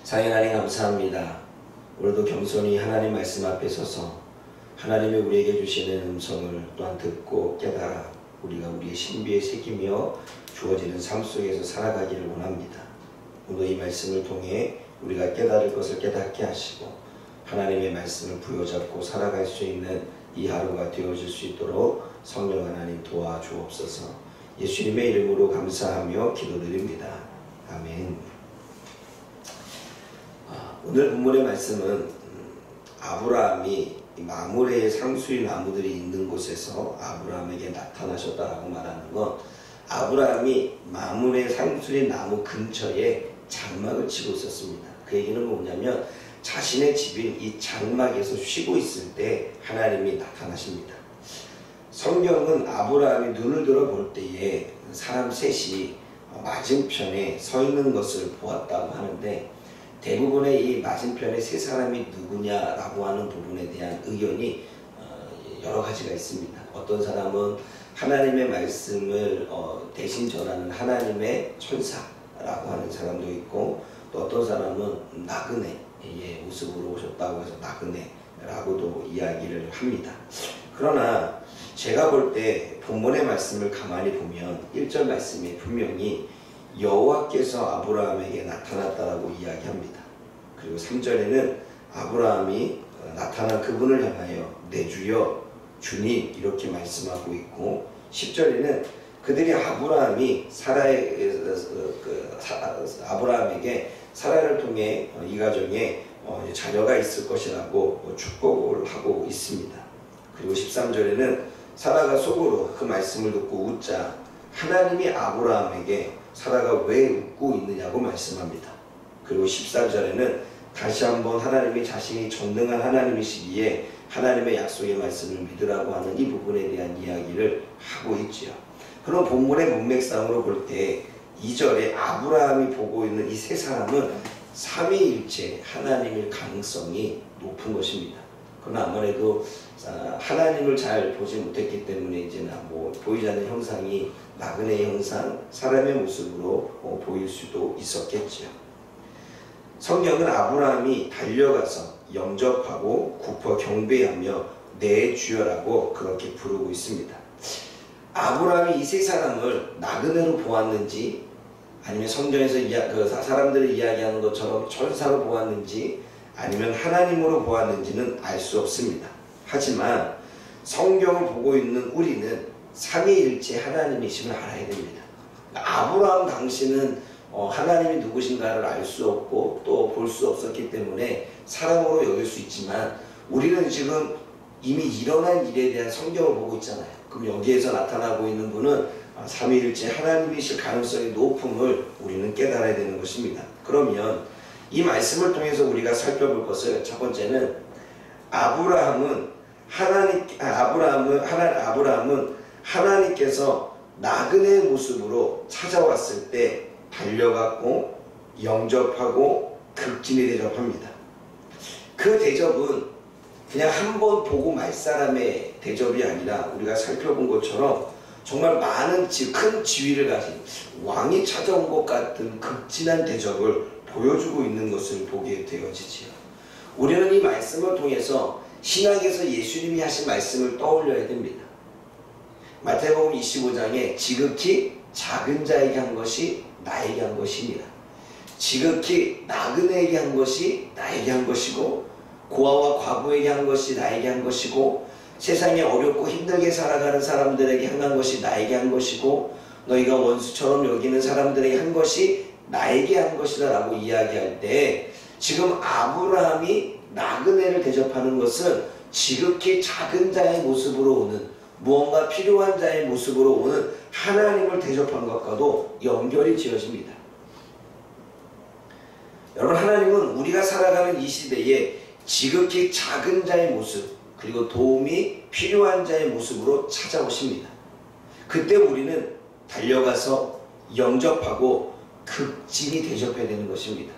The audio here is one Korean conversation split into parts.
사랑의 하나님 감사합니다. 오늘도 겸손히 하나님 말씀 앞에 서서 하나님이 우리에게 주시는 음성을 또한 듣고 깨달아 우리가 우리의 신비에 새기며 주어지는 삶 속에서 살아가기를 원합니다. 오늘 이 말씀을 통해 우리가 깨달을 것을 깨닫게 하시고 하나님의 말씀을 부여잡고 살아갈 수 있는 이 하루가 되어질 수 있도록 성령 하나님 도와주옵소서. 예수님의 이름으로 감사하며 기도드립니다. 아멘. 오늘 본문의 말씀은 아브라함이 마므레의 상수리 나무들이 있는 곳에서 아브라함에게 나타나셨다라고 말하는 건, 아브라함이 마므레 상수리 나무 근처에 장막을 치고 있었습니다. 그 얘기는 뭐냐면 자신의 집인 이 장막에서 쉬고 있을 때 하나님이 나타나십니다. 성경은 아브라함이 눈을 들어 볼 때에 사람 셋이 맞은편에 서 있는 것을 보았다고 하는데, 대부분의 이 맞은편에 세 사람이 누구냐라고 하는 부분에 대한 의견이 여러 가지가 있습니다. 어떤 사람은 하나님의 말씀을 대신 전하는 하나님의 천사라고 하는 사람도 있고, 또 어떤 사람은 나그네의 모습으로 오셨다고 해서 나그네라고도 이야기를 합니다. 그러나 제가 볼 때 본문의 말씀을 가만히 보면 1절 말씀에 분명히 여호와께서 아브라함에게 나타났다라고 이야기합니다. 그리고 3절에는 아브라함이 나타난 그분을 향하여 내 주여 주님 이렇게 말씀하고 있고, 10절에는 그들이 아브라함에게 사라를 통해 이 가정에 자녀가 있을 것이라고 축복을 하고 있습니다. 그리고 13절에는 사라가 속으로 그 말씀을 듣고 웃자 하나님이 아브라함에게 사라가 왜 웃고 있느냐고 말씀합니다. 그리고 14절에는 다시 한번 하나님이 자신이 전능한 하나님이시기에 하나님의 약속의 말씀을 믿으라고 하는 이 부분에 대한 이야기를 하고 있지요. 그럼 본문의 문맥상으로 볼 때 2절에 아브라함이 보고 있는 이 세 사람은 삼위일체 하나님일 가능성이 높은 것입니다. 그러나 아무래도 하나님을 잘 보지 못했기 때문에 이제는 보이지 않는 형상이 나그네의 형상, 사람의 모습으로 보일 수도 있었겠죠. 성경은 아브라함이 달려가서 영접하고 굽어 경배하며 내 주여라고 그렇게 부르고 있습니다. 아브라함이 이 세 사람을 나그네로 보았는지, 아니면 성경에서 사람들이 이야기하는 것처럼 천사로 보았는지, 아니면 하나님으로 보았는지는 알 수 없습니다. 하지만 성경을 보고 있는 우리는 삼위일체 하나님이심을 알아야 됩니다. 아브라함 당시는 하나님이 누구신가를 알 수 없고 또 볼 수 없었기 때문에 사람으로 여길 수 있지만, 우리는 지금 이미 일어난 일에 대한 성경을 보고 있잖아요. 그럼 여기에서 나타나고 있는 분은 삼위일체 하나님이실 가능성이 높음을 우리는 깨달아야 되는 것입니다. 그러면 이 말씀을 통해서 우리가 살펴볼 것은, 첫 번째는 아브라함은 하나님께서 나그네의 모습으로 찾아왔을 때 달려갔고 영접하고 극진히 대접합니다. 그 대접은 그냥 한 번 보고 말 사람의 대접이 아니라 우리가 살펴본 것처럼 정말 많은 큰 지위를 가진 왕이 찾아온 것 같은 극진한 대접을 보여주고 있는 것을 보게 되어지지요. 우리는 이 말씀을 통해서 신약에서 예수님이 하신 말씀을 떠올려야 됩니다. 마태복음 25장에 지극히 작은 자에게 한 것이 나에게 한 것이니라. 지극히 나그네에게 한 것이 나에게 한 것이고, 고아와 과부에게 한 것이 나에게 한 것이고, 세상에 어렵고 힘들게 살아가는 사람들에게 향한 것이 나에게 한 것이고, 너희가 원수처럼 여기는 사람들에게 한 것이 나에게 한 것이다 라고 이야기할 때, 지금 아브라함이 나그네를 대접하는 것은 지극히 작은 자의 모습으로 오는, 무언가 필요한 자의 모습으로 오는 하나님을 대접한 것과도 연결이 지어집니다. 여러분, 하나님은 우리가 살아가는 이 시대에 지극히 작은 자의 모습, 그리고 도움이 필요한 자의 모습으로 찾아오십니다. 그때 우리는 달려가서 영접하고 극진히 대접해야 되는 것입니다.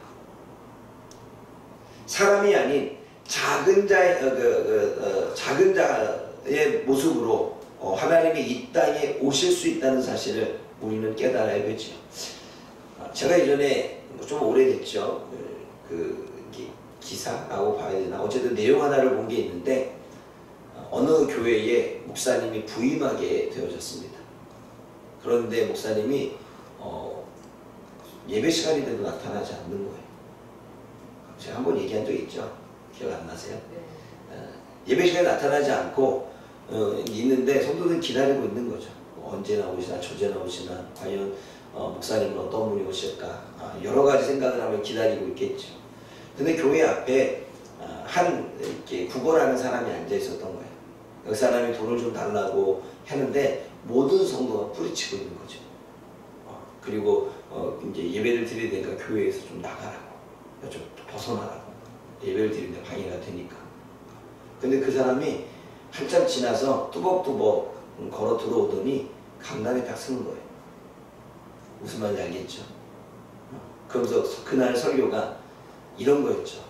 사람이 아닌 작은 자의 모습으로 하나님이 이 땅에 오실 수 있다는 사실을 우리는 깨달아야 되죠. 제가 예전에 좀 오래됐죠. 기사라고 봐야 되나, 어쨌든 내용 하나를 본 게 있는데, 어느 교회에 목사님이 부임하게 되어졌습니다. 그런데 목사님이 예배 시간이 돼도 나타나지 않는 거예요. 제가 한번 얘기한 적 있죠? 기억 안 나세요? 예배 시간에 나타나지 않고 있는데 성도들은 기다리고 있는 거죠. 언제 나오시나, 저제 나오시나, 과연 목사님은 어떤 분이 오실까, 여러 가지 생각을 하며 기다리고 있겠죠. 근데 교회 앞에 한 이렇게 구걸하는 사람이 앉아 있었던 거예요. 그 사람이 돈을 좀 달라고 하는데 모든 성도가 뿌리치고 있는 거죠. 그리고 이제 예배를 드리니까 교회에서 좀 나가라고, 좀 벗어나라고, 예배를 드리는데 방해가 되니까. 근데 그 사람이 한참 지나서 뚜벅뚜벅 걸어 들어오더니 강단에 딱 서는 거예요. 무슨 말인지 알겠죠? 그러면서 그날 설교가 이런 거였죠.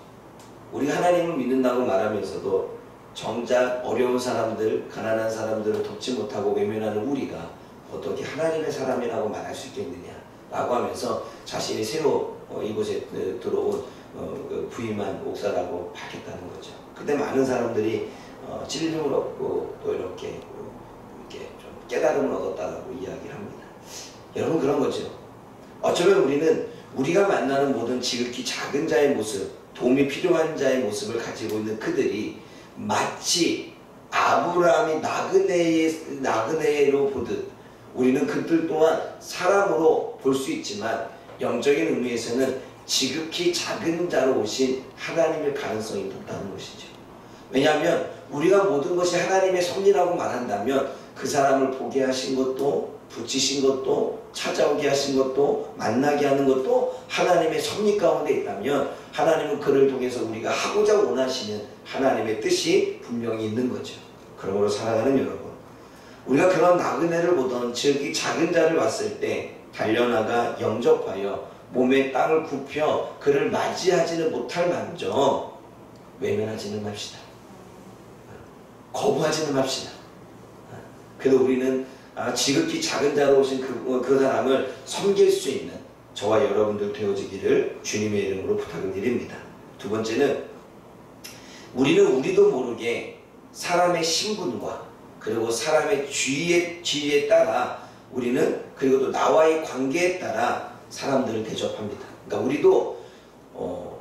우리 하나님을 믿는다고 말하면서도 정작 어려운 사람들, 가난한 사람들을 돕지 못하고 외면하는 우리가 어떻게 하나님의 사람이라고 말할 수 있겠느냐 라고 하면서 자신이 새로 이곳에 들어온 부임한 목사라고 밝혔다는 거죠. 그때 많은 사람들이 찔림을 얻고 또 이렇게 좀 깨달음을 얻었다고 이야기를 합니다. 여러분, 그런 거죠. 어쩌면 우리는 우리가 만나는 모든 지극히 작은 자의 모습, 도움이 필요한 자의 모습을 가지고 있는 그들이 마치 아브라함이 나그네로 보듯 우리는 그들 또한 사람으로 볼 수 있지만 영적인 의미에서는 지극히 작은 자로 오신 하나님의 가능성이 높다는 것이죠. 왜냐하면 우리가 모든 것이 하나님의 섭리라고 말한다면 그 사람을 보게 하신 것도, 붙이신 것도, 찾아오게 하신 것도, 만나게 하는 것도 하나님의 섭리 가운데 있다면 하나님은 그를 통해서 우리가 하고자 원하시는 하나님의 뜻이 분명히 있는 거죠. 그러므로 사랑하는 여러분, 우리가 그런 나그네를 보던 즉 이 작은 자를 봤을 때 달려나가 영접하여 몸에 땅을 굽혀 그를 맞이하지는 못할 만정 외면하지는 맙시다. 거부하지는 맙시다. 그래도 우리는 지극히 작은 자로 오신 그 사람을 섬길 수 있는 저와 여러분들 되어지기를 주님의 이름으로 부탁을 드립니다. 두 번째는 우리는 우리도 모르게 사람의 신분과 그리고 사람의 지위에 따라 우리는, 그리고 또 나와의 관계에 따라 사람들을 대접합니다. 그러니까 우리도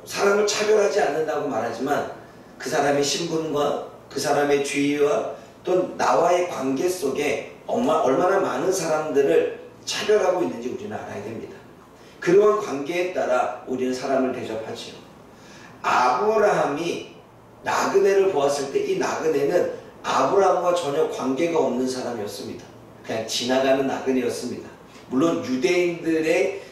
사람을 차별하지 않는다고 말하지만 그 사람의 신분과 그 사람의 지위와 또 나와의 관계 속에 얼마나 많은 사람들을 차별하고 있는지 우리는 알아야 됩니다. 그러한 관계에 따라 우리는 사람을 대접하지요. 아브라함이 나그네를 보았을 때 이 나그네는 아브라함과 전혀 관계가 없는 사람이었습니다. 그냥 지나가는 나그네였습니다. 물론 유대인들의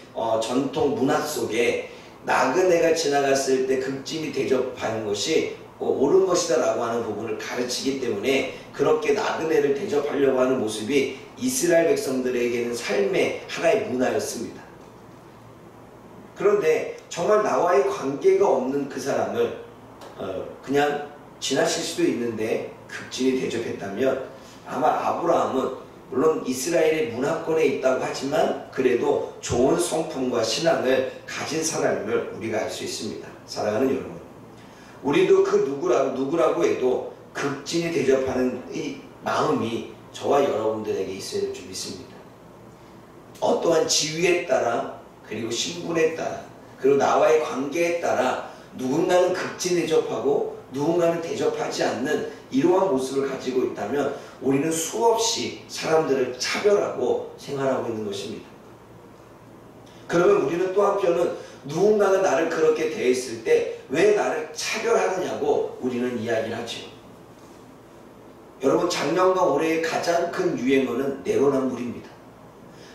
전통 문화 속에 나그네가 지나갔을 때 극진히 대접하는 것이 옳은 것이다 라고 하는 부분을 가르치기 때문에 그렇게 나그네를 대접하려고 하는 모습이 이스라엘 백성들에게는 삶의 하나의 문화였습니다. 그런데 정말 나와의 관계가 없는 그 사람을 그냥 지나칠 수도 있는데 극진히 대접했다면 아마 아브라함은 물론 이스라엘의 문화권에 있다고 하지만 그래도 좋은 성품과 신앙을 가진 사람임을 우리가 알 수 있습니다. 사랑하는 여러분, 우리도 그 누구라고 해도 극진히 대접하는 이 마음이 저와 여러분들에게 있어야 될 줄 믿습니다. 어떠한 지위에 따라, 그리고 신분에 따라, 그리고 나와의 관계에 따라 누군가는 극진히 대접하고 누군가는 대접하지 않는 이러한 모습을 가지고 있다면 우리는 수없이 사람들을 차별하고 생활하고 있는 것입니다. 그러면 우리는 또 한편은 누군가가 나를 그렇게 대했을 때 왜 나를 차별하느냐고 우리는 이야기를 하죠. 여러분, 작년과 올해의 가장 큰 유행어는 내로남불입니다.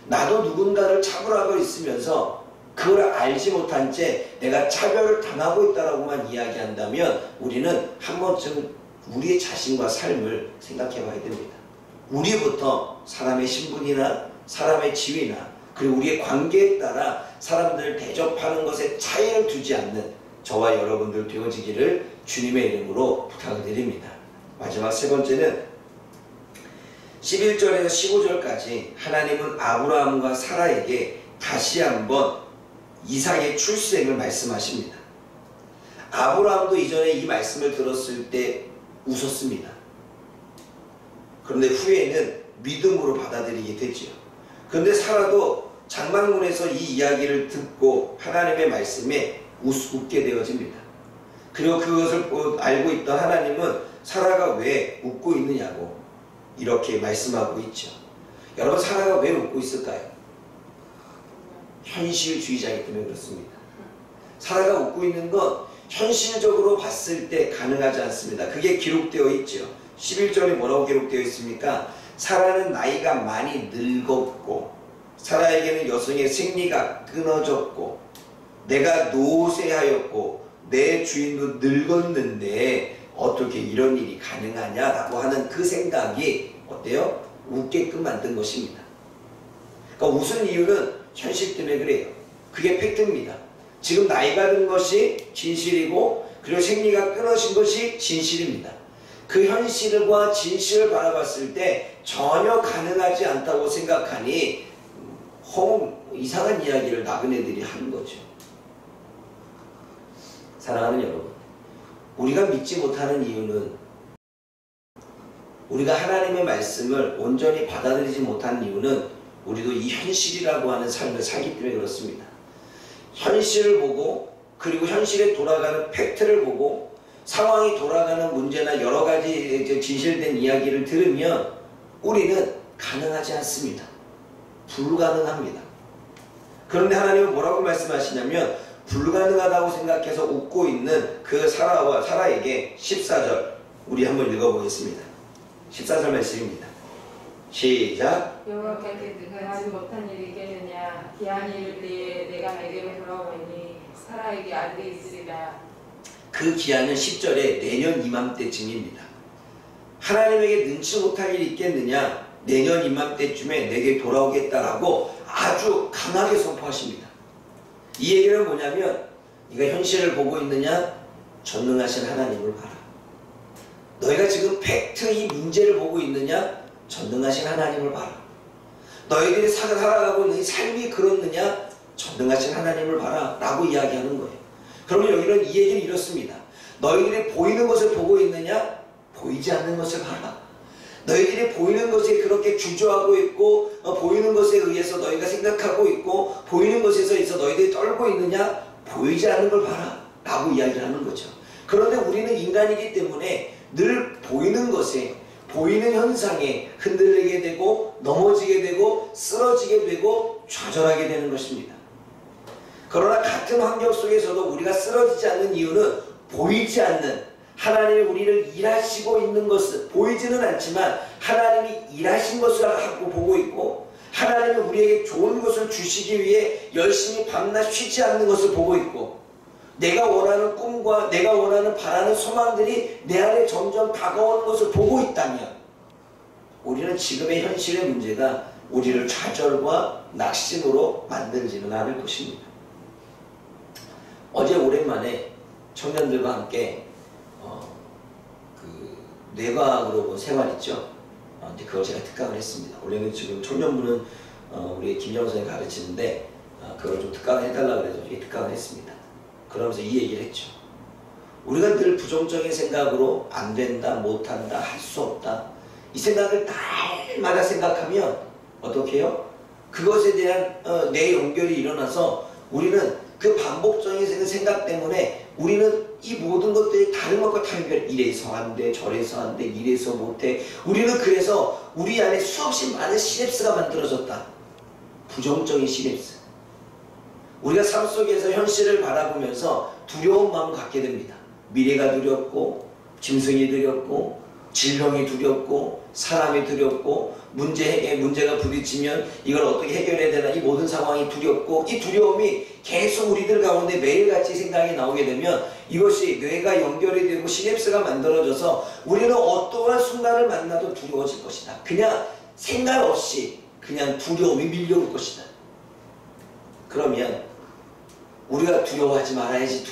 나도 누군가를 차별하고 있으면서 그걸 알지 못한 채 내가 차별을 당하고 있다라고만 이야기한다면 우리는 한 번쯤 우리의 자신과 삶을 생각해 봐야 됩니다. 우리부터 사람의 신분이나 사람의 지위나 그리고 우리의 관계에 따라 사람들을 대접하는 것에 차이를 두지 않는 저와 여러분들 되어지기를 주님의 이름으로 부탁을 드립니다. 마지막 세 번째는 11절에서 15절까지 하나님은 아브라함과 사라에게 다시 한번 이삭의 출생을 말씀하십니다. 아브라함도 이전에 이 말씀을 들었을 때 웃었습니다. 그런데 후에는 믿음으로 받아들이게 됐지요. 그런데 사라도 장막문에서 이 이야기를 듣고 하나님의 말씀에 웃게 되어집니다. 그리고 그것을 알고 있던 하나님은 사라가 왜 웃고 있느냐고 이렇게 말씀하고 있죠. 여러분, 사라가 왜 웃고 있을까요? 현실주의자이기 때문에 그렇습니다. 사라가 웃고 있는 건 현실적으로 봤을 때 가능하지 않습니다. 그게 기록되어 있죠. 11절에 뭐라고 기록되어 있습니까? 사라는 나이가 많이 늙었고 사라에게는 여성의 생리가 끊어졌고 내가 노쇠하였고 내 주인도 늙었는데 어떻게 이런 일이 가능하냐라고 하는 그 생각이 어때요? 웃게끔 만든 것입니다. 그러니까 웃은 이유는 현실 때문에 그래요. 그게 팩트입니다. 지금 나이가 든 것이 진실이고 그리고 생리가 끊어진 것이 진실입니다. 그 현실과 진실을 바라봤을 때 전혀 가능하지 않다고 생각하니 이상한 이야기를 나그네들이 하는 거죠. 사랑하는 여러분, 우리가 믿지 못하는 이유는 우리가 하나님의 말씀을 온전히 받아들이지 못하는 이유는 우리도 이 현실이라고 하는 삶을 살기 때문에 그렇습니다. 현실을 보고 그리고 현실에 돌아가는 팩트를 보고 상황이 돌아가는 문제나 여러 가지 진실된 이야기를 들으면 우리는 가능하지 않습니다. 불가능합니다. 그런데 하나님은 뭐라고 말씀하시냐면 불가능하다고 생각해서 웃고 있는 그 사라에게 14절 우리 한번 읽어보겠습니다. 14절 말씀입니다. 시작. 여호와께 능하지 못한 일이 있겠느냐. 기한이 이를 때에 내가 내게로 돌아오니 사라에게 알게 있으리라. 그 기한은 10절에 내년 이맘때쯤입니다. 하나님에게 능치 못할 일이 있겠느냐. 내년 이맘때쯤에 내게 돌아오겠다라고 아주 강하게 선포하십니다. 이 얘기는 뭐냐면 네가 현실을 보고 있느냐? 전능하신 하나님을 봐라. 너희가 지금 팩트 이 문제를 보고 있느냐? 전능하신 하나님을 봐라. 너희들이 살아가고 있는 삶이 그렇느냐? 전능하신 하나님을 봐라 라고 이야기하는 거예요. 그러면 여기는 이 얘기는 이렇습니다. 너희들이 보이는 것을 보고 있느냐? 보이지 않는 것을 봐라. 너희들이 보이는 것에 그렇게 주저하고 있고 보이는 것에 의해서 너희가 생각하고 있고 보이는 것에서 있어 너희들이 떨고 있느냐? 보이지 않는 걸 봐라 라고 이야기를 하는 거죠. 그런데 우리는 인간이기 때문에 늘 보이는 것에 보이는 현상에 흔들리게 되고 넘어지게 되고 쓰러지게 되고 좌절하게 되는 것입니다. 그러나 같은 환경 속에서도 우리가 쓰러지지 않는 이유는 보이지 않는 하나님이 우리를 일하시고 있는 것을 보이지는 않지만 하나님이 일하신 것을 하고 보고 있고 하나님이 우리에게 좋은 것을 주시기 위해 열심히 밤낮 쉬지 않는 것을 보고 있고 내가 원하는 꿈과 내가 원하는 바라는 소망들이 내 안에 점점 다가오는 것을 보고 있다면 우리는 지금의 현실의 문제가 우리를 좌절과 낙심으로 만들지는 않을 것입니다. 어제 오랜만에 청년들과 함께 뇌과학으로 본 생활 있죠. 이제 그걸 제가 특강을 했습니다. 원래는 지금 청년부는 우리 김정은 선생님이 가르치는데 그걸 좀 특강을 해달라고 그래서 특강을 했습니다. 그러면서 이 얘기를 했죠. 우리가 늘 부정적인 생각으로 안 된다, 못한다, 할 수 없다 이 생각을 날마다 생각하면 어떻게 해요? 그것에 대한 뇌 연결이 일어나서 우리는 그 반복적인 생각 때문에 우리는 이 모든 것들이 다른 것과 다른 이래서 안 돼, 저래서 안 돼, 이래서 못해. 우리는 그래서 우리 안에 수없이 많은 시냅스가 만들어졌다. 부정적인 시냅스. 우리가 삶 속에서 현실을 바라보면서 두려운 마음을 갖게 됩니다. 미래가 두렵고 짐승이 두렵고 질병이 두렵고 사람이 두렵고 문제가 부딪히면 이걸 어떻게 해결해야 되나 이 모든 상황이 두렵고 이 두려움이 계속 우리들 가운데 매일같이 생각이 나오게 되면 이것이 뇌가 연결이 되고 시냅스가 만들어져서 우리는 어떠한 순간을 만나도 두려워질 것이다. 그냥 생각 없이 그냥 두려움이 밀려올 것이다. 그러면 우리가 두려워하지 말아야지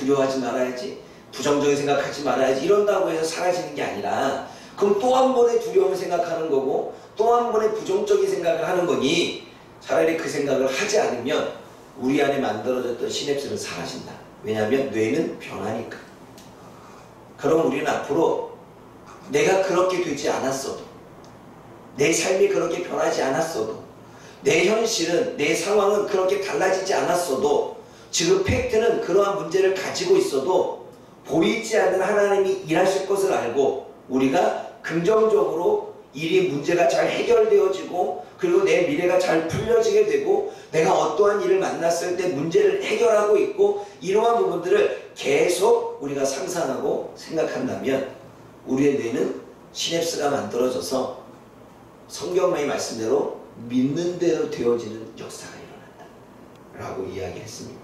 부정적인 생각하지 말아야지 이런다고 해서 사라지는 게 아니라 그럼 또 한 번의 두려움을 생각하는 거고 또 한 번의 부정적인 생각을 하는 거니 차라리 그 생각을 하지 않으면 우리 안에 만들어졌던 시냅스는 사라진다. 왜냐하면 뇌는 변하니까. 그럼 우리는 앞으로 내가 그렇게 되지 않았어도, 내 삶이 그렇게 변하지 않았어도, 내 현실은, 내 상황은 그렇게 달라지지 않았어도, 지금 팩트는 그러한 문제를 가지고 있어도 보이지 않는 하나님이 일하실 것을 알고 우리가 긍정적으로 일이 문제가 잘 해결되어지고 그리고 내 미래가 잘 풀려지게 되고 내가 어떠한 일을 만났을 때 문제를 해결하고 있고 이러한 부분들을 계속 우리가 상상하고 생각한다면 우리의 뇌는 시냅스가 만들어져서 성경의 말씀대로 믿는 대로 되어지는 역사가 일어난다 라고 이야기했습니다.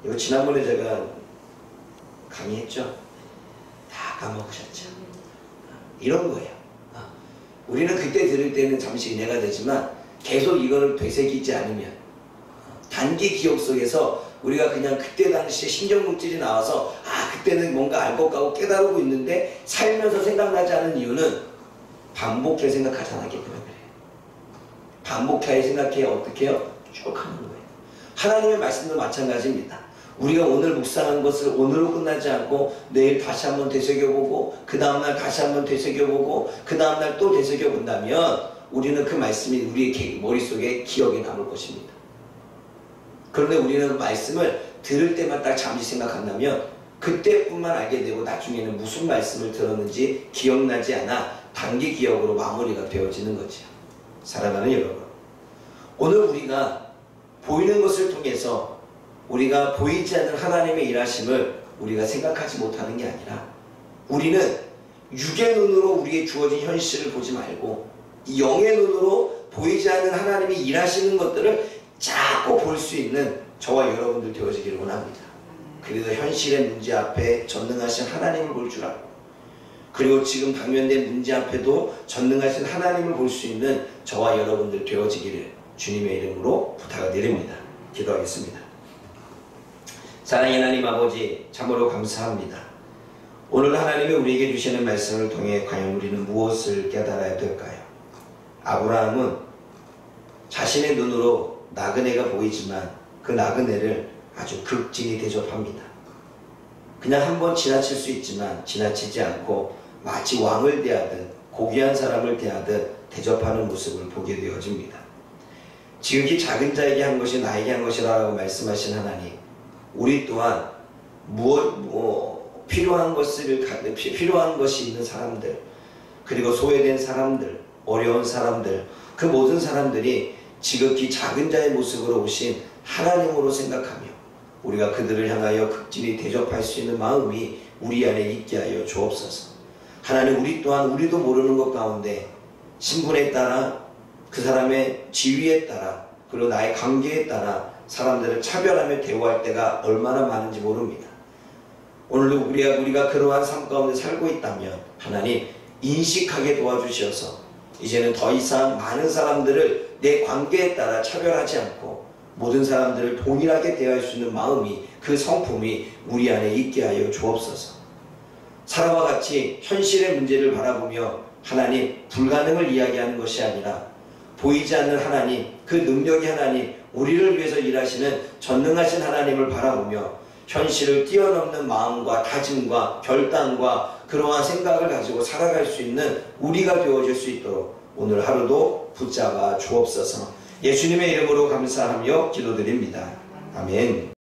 이거 지난번에 제가 강의했죠? 다 까먹으셨죠? 이런 거예요. 우리는 그때 들을 때는 잠시 은혜가 되지만 계속 이거를 되새기지 않으면 단기 기억 속에서 우리가 그냥 그때 당시에 신경물질이 나와서 그때는 뭔가 알 것 같고 깨달고 있는데 살면서 생각나지 않은 이유는 반복해 생각하지 않았기 때문에 그래요. 반복해 생각해 어떻게 해요? 쭉 하는 거예요. 하나님의 말씀도 마찬가지입니다. 우리가 오늘 묵상한 것을 오늘로 끝나지 않고 내일 다시 한번 되새겨보고 그 다음날 다시 한번 되새겨보고 그 다음날 또 되새겨본다면 우리는 그 말씀이 우리의 머릿속에 기억에 남을 것입니다. 그런데 우리는 그 말씀을 들을 때만 딱 잠시 생각한다면 그때뿐만 알게 되고 나중에는 무슨 말씀을 들었는지 기억나지 않아 단기 기억으로 마무리가 되어지는 거죠. 사랑하는 여러분, 오늘 우리가 보이는 것을 통해서 우리가 보이지 않는 하나님의 일하심을 우리가 생각하지 못하는 게 아니라 우리는 육의 눈으로 우리의 주어진 현실을 보지 말고 영의 눈으로 보이지 않는 하나님이 일하시는 것들을 자꾸 볼 수 있는 저와 여러분들 되어지기를 원합니다. 그래서 현실의 문제 앞에 전능하신 하나님을 볼 줄 알고 그리고 지금 당면된 문제 앞에도 전능하신 하나님을 볼 수 있는 저와 여러분들 되어지기를 주님의 이름으로 부탁을 드립니다. 기도하겠습니다. 사랑의 하나님 아버지, 참으로 감사합니다. 오늘 하나님이 우리에게 주시는 말씀을 통해 과연 우리는 무엇을 깨달아야 될까요? 아브라함은 자신의 눈으로 나그네가 보이지만 그 나그네를 아주 극진히 대접합니다. 그냥 한번 지나칠 수 있지만 지나치지 않고 마치 왕을 대하듯 고귀한 사람을 대하듯 대접하는 모습을 보게 되어집니다. 지극히 작은 자에게 한 것이 나에게 한 것이라고 말씀하신 하나님, 우리 또한 필요한 것이 있는 사람들, 그리고 소외된 사람들, 어려운 사람들, 그 모든 사람들이 지극히 작은 자의 모습으로 오신 하나님으로 생각하며 우리가 그들을 향하여 극진히 대접할 수 있는 마음이 우리 안에 있게 하여 주옵소서. 하나님, 우리 또한 우리도 모르는 것 가운데 신분에 따라 그 사람의 지위에 따라 그리고 나의 관계에 따라 사람들을 차별하며 대우할 때가 얼마나 많은지 모릅니다. 오늘도 우리가 그러한 삶 가운데 살고 있다면 하나님 인식하게 도와주셔서 이제는 더 이상 많은 사람들을 내 관계에 따라 차별하지 않고 모든 사람들을 동일하게 대할 수 있는 마음이, 그 성품이 우리 안에 있게 하여 주옵소서. 사람과 같이 현실의 문제를 바라보며 하나님 불가능을 이야기하는 것이 아니라 보이지 않는 하나님, 그 능력의 하나님, 우리를 위해서 일하시는 전능하신 하나님을 바라보며 현실을 뛰어넘는 마음과 다짐과 결단과 그러한 생각을 가지고 살아갈 수 있는 우리가 되어질 수 있도록 오늘 하루도 붙잡아 주옵소서. 예수님의 이름으로 감사하며 기도드립니다. 아멘.